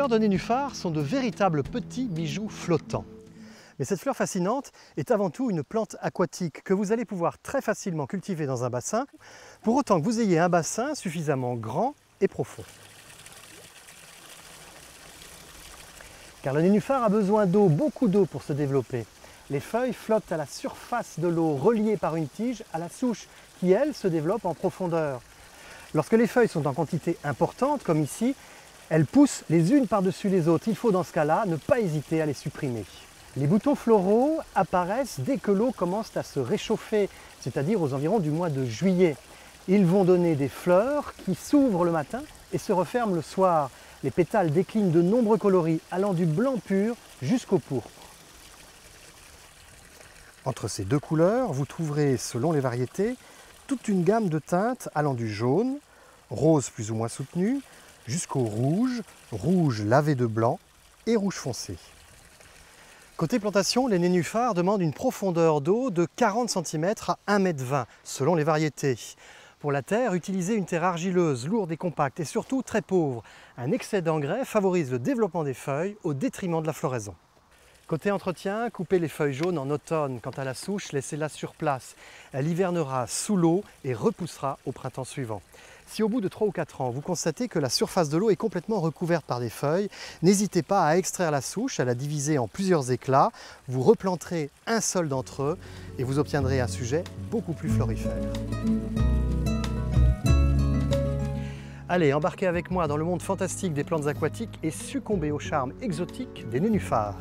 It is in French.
fleurs de nénuphar sont de véritables petits bijoux flottants. Mais cette fleur fascinante est avant tout une plante aquatique que vous allez pouvoir très facilement cultiver dans un bassin, pour autant que vous ayez un bassin suffisamment grand et profond. Car le nénuphar a besoin d'eau, beaucoup d'eau pour se développer. Les feuilles flottent à la surface de l'eau, reliées par une tige à la souche, qui elle se développe en profondeur. Lorsque les feuilles sont en quantité importante, comme ici, elles poussent les unes par-dessus les autres. Il faut dans ce cas-là ne pas hésiter à les supprimer. Les boutons floraux apparaissent dès que l'eau commence à se réchauffer, c'est-à-dire aux environs du mois de juillet. Ils vont donner des fleurs qui s'ouvrent le matin et se referment le soir. Les pétales déclinent de nombreux coloris, allant du blanc pur jusqu'au pourpre. Entre ces deux couleurs, vous trouverez, selon les variétés, toute une gamme de teintes allant du jaune, rose plus ou moins soutenu, jusqu'au rouge, rouge lavé de blanc et rouge foncé. Côté plantation, les nénuphars demandent une profondeur d'eau de 40 cm à 1,20 m, selon les variétés. Pour la terre, utilisez une terre argileuse, lourde et compacte et surtout très pauvre. Un excès d'engrais favorise le développement des feuilles au détriment de la floraison. Côté entretien, coupez les feuilles jaunes en automne. Quant à la souche, laissez-la sur place. Elle hivernera sous l'eau et repoussera au printemps suivant. Si au bout de 3 ou 4 ans, vous constatez que la surface de l'eau est complètement recouverte par des feuilles, n'hésitez pas à extraire la souche, à la diviser en plusieurs éclats. Vous replanterez un seul d'entre eux et vous obtiendrez un sujet beaucoup plus florifère. Allez, embarquez avec moi dans le monde fantastique des plantes aquatiques et succombez au charme exotique des nénuphars.